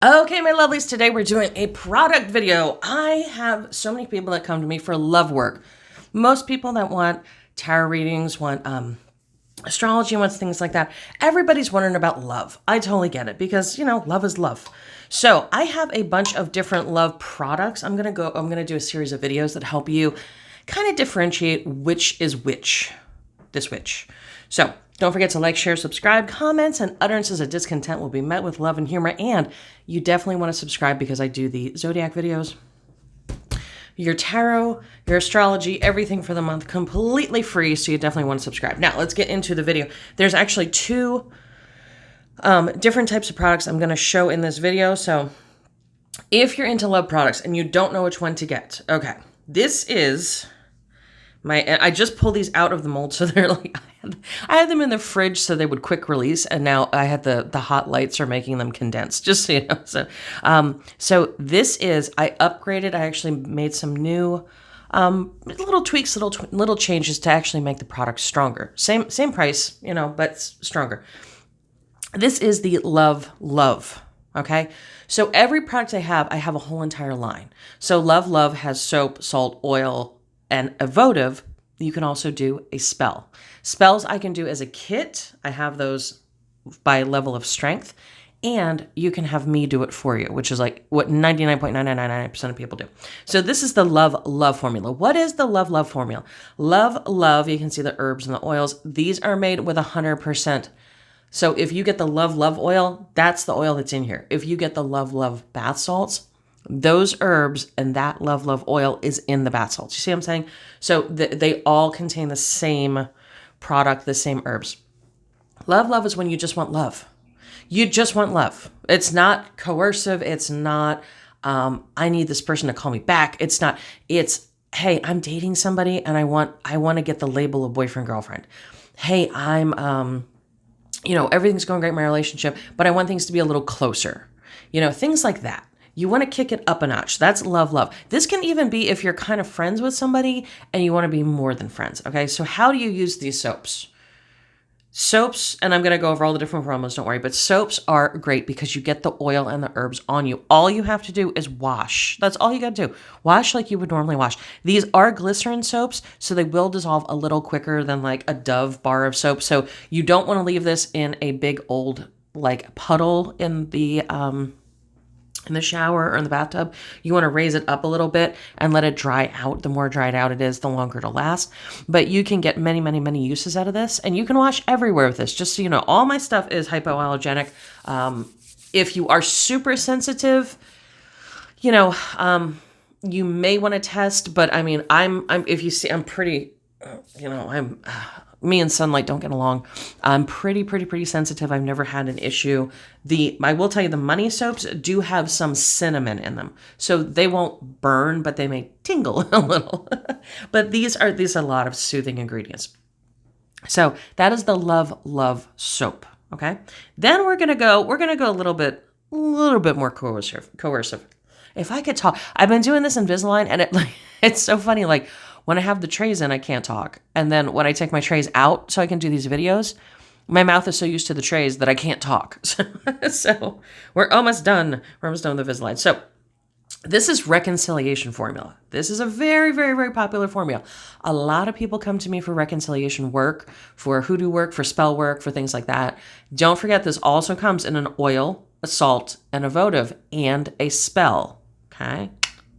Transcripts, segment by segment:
Okay, my lovelies, today we're doing a product video. I have so many people that come to me for love work. Most people that want tarot readings, want astrology, wants things like that. Everybody's wondering about love. I totally get it because, you know, love is love. So I have a bunch of different love products. I'm going to do a series of videos that help you kind of differentiate which is which. So don't forget to like, share, subscribe. Comments and utterances of discontent will be met with love and humor. And you definitely want to subscribe because I do the zodiac videos, your tarot, your astrology, everything for the month, completely free. So you definitely want to subscribe. Now let's get into the video. There's actually two different types of products I'm going to show in this video. So if you're into love products and you don't know which one to get, okay, this is I just pulled these out of the mold, so they're like, I had them in the fridge so they would quick release, and now I had the hot lights are making them condense, just so you know. So this is, I upgraded, I actually made some new little tweaks, little changes to actually make the product stronger. Same price, you know, but stronger. This is the Love, okay? So every product I have a whole entire line. So Love has soap, salt, oil, and a votive. You can also do a spell. Spells I can do as a kit. I have those by level of strength. And you can have me do it for you, which is like what 99.9999% of people do. So this is the Love formula. What is the Love formula? Love, you can see the herbs and the oils. These are made with 100%. So if you get the Love oil, that's the oil that's in here. If you get the Love bath salts, those herbs and that Love oil is in the bath salts. You see what I'm saying? So they all contain the same product, the same herbs. Love is when you just want love. You just want love. It's not coercive. It's not, I need this person to call me back. It's not, it's, hey, I'm dating somebody and I want to get the label of boyfriend, girlfriend. Hey, I'm, you know, everything's going great in my relationship, but I want things to be a little closer. You know, things like that. You want to kick it up a notch. That's love. This can even be if you're kind of friends with somebody and you want to be more than friends. Okay, so how do you use these soaps? Soaps, and I'm going to go over all the different formulas, don't worry, but soaps are great because you get the oil and the herbs on you. All you have to do is wash. That's all you got to do. Wash like you would normally wash. These are glycerin soaps, so they will dissolve a little quicker than like a Dove bar of soap. So you don't want to leave this in a big old like puddle in the shower or in the bathtub. You want to raise it up a little bit and let it dry out. The more dried out it is, the longer it'll last. But you can get many uses out of this, and you can wash everywhere with this. Just so you know, all my stuff is hypoallergenic. If you are super sensitive, you know, you may want to test, but I mean, I'm if you see, I'm pretty, you know, me and sunlight don't get along. I'm pretty sensitive. I've never had an issue. I will tell you, the money soaps do have some cinnamon in them. So they won't burn, but they may tingle a little. But these are a lot of soothing ingredients. So that is the Love soap. Okay. Then we're going to go a little bit more coercive. If I could talk, I've been doing this Invisalign and it's so funny. Like, when I have the trays in, I can't talk. And then when I take my trays out so I can do these videos, my mouth is so used to the trays that I can't talk. So we're almost done. We're almost done with the Invisalign. So this is reconciliation formula. This is a very popular formula. A lot of people come to me for reconciliation work, for hoodoo work, for spell work, for things like that. Don't forget, this also comes in an oil, a salt, and a votive, and a spell. Okay?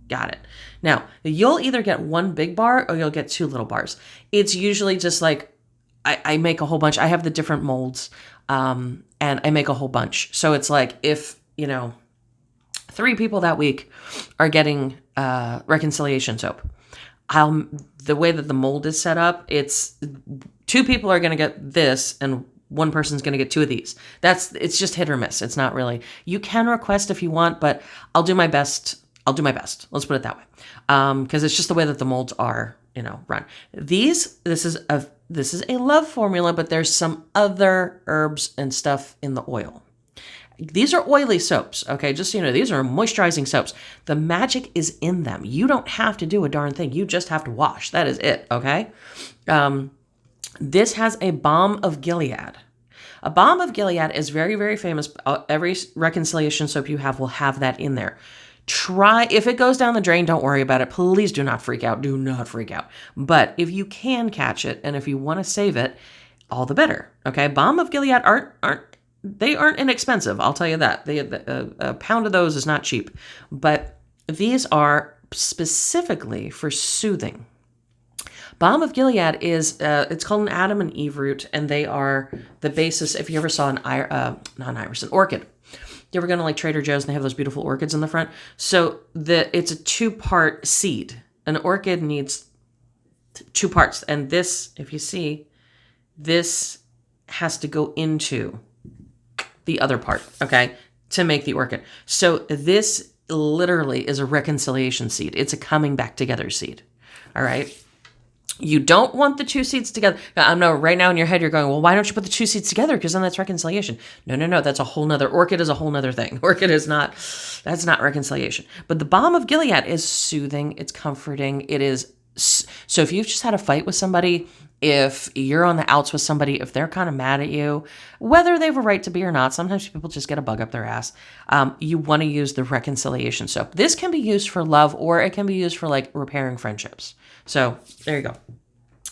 Got it. Now, you'll either get one big bar or you'll get two little bars. It's usually just like, I make a whole bunch. I have the different molds, and I make a whole bunch. So it's like if, you know, 3 people that week are getting reconciliation soap, the way that the mold is set up, it's 2 people are going to get this and 1 person's going to get 2 of these. It's just hit or miss. It's not really, you can request if you want, but I'll do my best. Let's put it that way. Because it's just the way that the molds are, you know, run. This is a love formula, but there's some other herbs and stuff in the oil. These are oily soaps, okay? Just so you know, these are moisturizing soaps. The magic is in them. You don't have to do a darn thing. You just have to wash. That is it, okay? This has a balm of Gilead. A balm of Gilead is very, very famous. Every reconciliation soap you have will have that in there. Try, if it goes down the drain, don't worry about it. Please do not freak out. Do not freak out. But if you can catch it, and if you want to save it, all the better. Okay, balm of Gilead aren't inexpensive. I'll tell you that. A pound of those is not cheap, but these are specifically for soothing. Balm of Gilead is, it's called an Adam and Eve root, and they are the basis. If you ever saw an orchid, you ever go to like Trader Joe's and they have those beautiful orchids in the front? So it's a 2-part seed. An orchid needs 2 parts. And this, if you see, this has to go into the other part, okay, to make the orchid. So this literally is a reconciliation seed. It's a coming back together seed. All right. You don't want the 2 seeds together. I know right now in your head, you're going, well, why don't you put the 2 seeds together? Because then that's reconciliation. No. That's a whole nother, orchid is a whole nother thing. Orchid is not, that's not reconciliation. But the balm of Gilead is soothing. It's comforting. It is. So if you've just had a fight with somebody, if you're on the outs with somebody, if they're kind of mad at you, whether they have a right to be or not, sometimes people just get a bug up their ass. You want to use the reconciliation soap. This can be used for love, or it can be used for like repairing friendships. So there you go.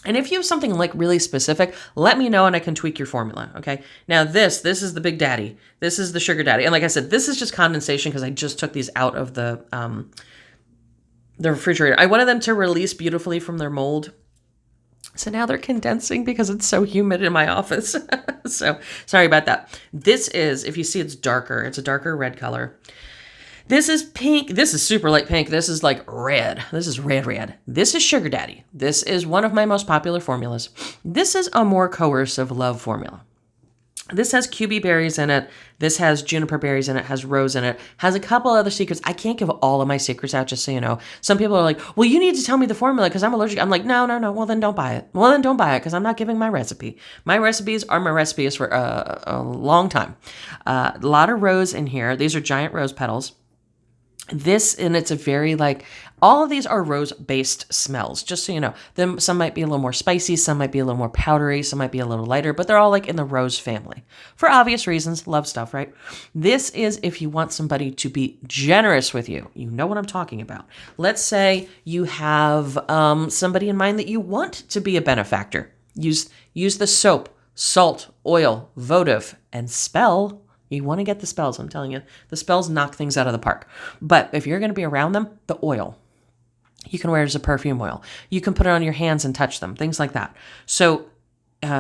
And if you have something like really specific, let me know and I can tweak your formula. Okay. Now this is the big daddy. This is the sugar daddy. And like I said, this is just condensation because I just took these out of the refrigerator. I wanted them to release beautifully from their mold. So now they're condensing because it's so humid in my office. So sorry about that. This is, if you see, it's darker. It's a darker red color. This is pink. This is super light pink. This is like red. This is red. This is Sugar Daddy. This is one of my most popular formulas. This is a more coercive love formula. This has QB berries in it. This has juniper berries in it, has rose in it, has a couple other secrets. I can't give all of my secrets out, just so you know. Some people are like, well, you need to tell me the formula because I'm allergic. I'm like, no. Well, then don't buy it. Well, then don't buy it because I'm not giving my recipe. My recipes are my recipes for a long time. A lot of rose in here. These are giant rose petals. This, and it's a very like, all of these are rose-based smells, just so you know. Some might be a little more spicy, some might be a little more powdery, some might be a little lighter, but they're all like in the rose family. For obvious reasons, love stuff, right? This is if you want somebody to be generous with you. You know what I'm talking about. Let's say you have somebody in mind that you want to be a benefactor. Use the soap, salt, oil, votive, and spell. You want to get the spells, I'm telling you. The spells knock things out of the park. But if you're going to be around them, the oil. You can wear it as a perfume oil. You can put it on your hands and touch them, things like that. So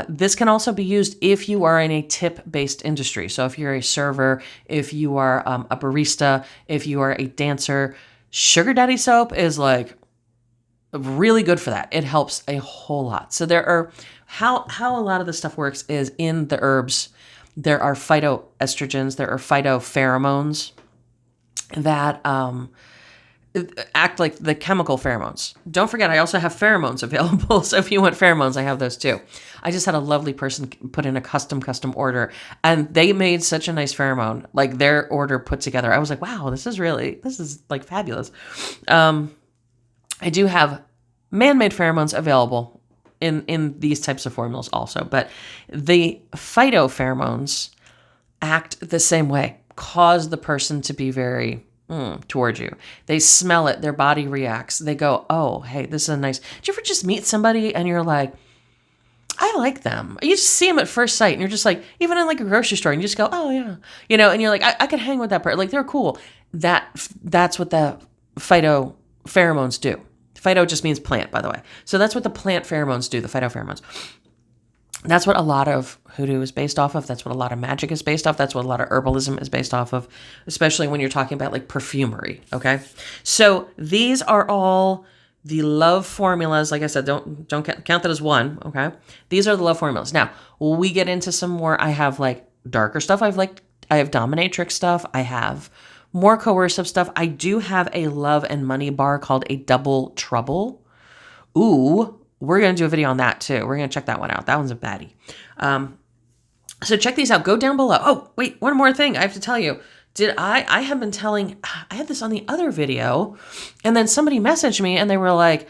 this can also be used if you are in a tip-based industry. So if you're a server, if you are a barista, if you are a dancer, Sugar Daddy soap is like really good for that. It helps a whole lot. So there are, how a lot of this stuff works is in the herbs. There are phytoestrogens, there are phytopheromones that act like the chemical pheromones. Don't forget, I also have pheromones available. So if you want pheromones, I have those too. I just had a lovely person put in a custom order, and they made such a nice pheromone, like their order put together. I was like, wow, this is like fabulous. I do have man-made pheromones available in these types of formulas also, but the phytopheromones act the same way, cause the person to be very towards you. They smell it, their body reacts. They go, oh, hey, this is a nice. Do you ever just meet somebody and you're like, I like them. You just see them at first sight and you're just like, even in like a grocery store, and you just go, oh yeah, and you're like, I could hang with that person. Like, they're cool. That's what the phytopheromones do. Phyto just means plant, by the way. So that's what the plant pheromones do, the phytopheromones. That's what a lot of hoodoo is based off of. That's what a lot of magic is based off. That's what a lot of herbalism is based off of, especially when you're talking about like perfumery, okay? So these are all the love formulas. Like I said, don't count that as one, okay? These are the love formulas. Now, we get into some more, I have like darker stuff. I have dominatrix stuff. I have more coercive stuff. I do have a love and money bar called a double trouble. Ooh, we're going to do a video on that too. We're going to check that one out. That one's a baddie. So check these out. Go down below. Oh, wait, one more thing I have to tell you. I have been telling, I had this on the other video, and then somebody messaged me and they were like,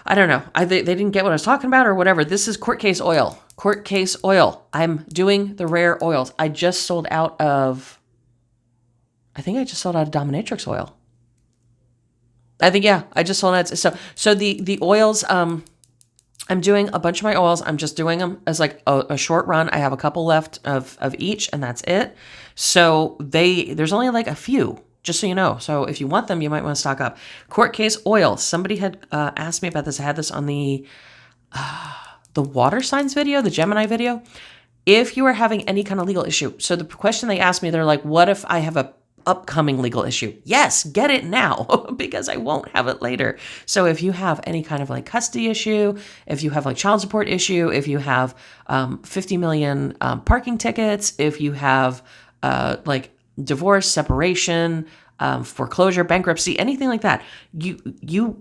I don't know. They didn't get what I was talking about or whatever. This is court case oil. Court case oil. I'm doing the rare oils. I just sold out of, I think I just sold out of dominatrix oil. I think, yeah, I just sold out. So the oils, I'm doing a bunch of my oils. I'm just doing them as like a short run. I have a couple left of each, and that's it. So there's only like a few, just so you know. So if you want them, you might want to stock up. Court case oil. Somebody had asked me about this. I had this on the water signs video, the Gemini video. If you are having any kind of legal issue. So the question they asked me, they're like, what if I have a upcoming legal issue? Yes, get it now because I won't have it later. So if you have any kind of like custody issue, if you have like child support issue, if you have 50 million parking tickets, if you have like divorce, separation, foreclosure, bankruptcy, anything like that, you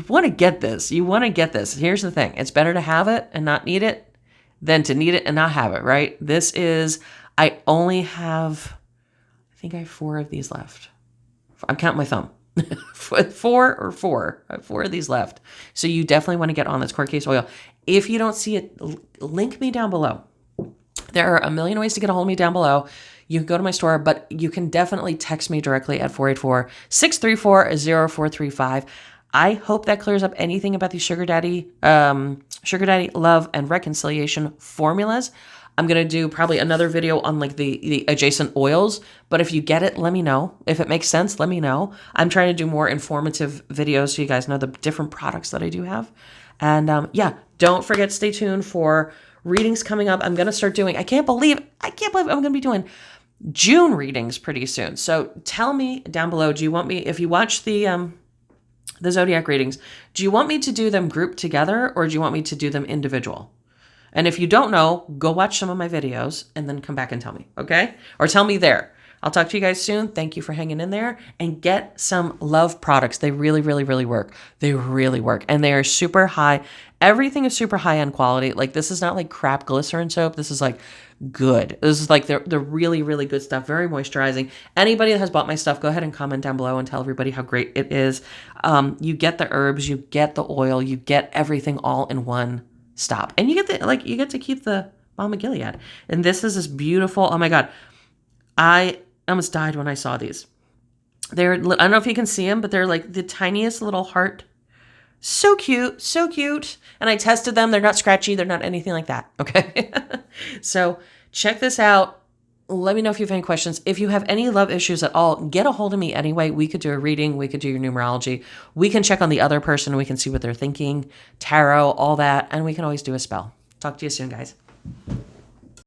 want to get this. You want to get this. Here's the thing. It's better to have it and not need it than to need it and not have it, right? This is, I only have, I think I have 4 of these left. I'm counting my thumb. four of these left. So you definitely want to get on this court case oil. If you don't see it, link me down below. There are a million ways to get a hold of me down below. You can go to my store, but you can definitely text me directly at 484-634-0435. I hope that clears up anything about these sugar daddy, love, and reconciliation formulas. I'm going to do probably another video on like the adjacent oils, but if you get it, let me know. If it makes sense, let me know. I'm trying to do more informative videos so you guys know the different products that I do have. And yeah, don't forget, stay tuned for readings coming up. I'm going to start doing, I can't believe I'm going to be doing June readings pretty soon. So tell me down below, do you want me, if you watch the Zodiac readings, do you want me to do them grouped together or do you want me to do them individual? And if you don't know, go watch some of my videos and then come back and tell me, okay? Or tell me there. I'll talk to you guys soon. Thank you for hanging in there, and get some love products. They really, really, really work. They really work. And they are super high. Everything is super high end quality. Like, this is not like crap glycerin soap. This is like good. This is like the really, really good stuff. Very moisturizing. Anybody that has bought my stuff, go ahead and comment down below and tell everybody how great it is. You get the herbs, you get the oil, you get everything all in one stop. And you get to keep the Moma Gilead. And this is this beautiful, oh my God. I almost died when I saw these. I don't know if you can see them, but they're like the tiniest little heart. So cute, so cute. And I tested them. They're not scratchy. They're not anything like that. Okay. So check this out. Let me know if you have any questions. If you have any love issues at all, get a hold of me anyway. We could do a reading. We could do your numerology. We can check on the other person. We can see what they're thinking, tarot, all that. And we can always do a spell. Talk to you soon, guys.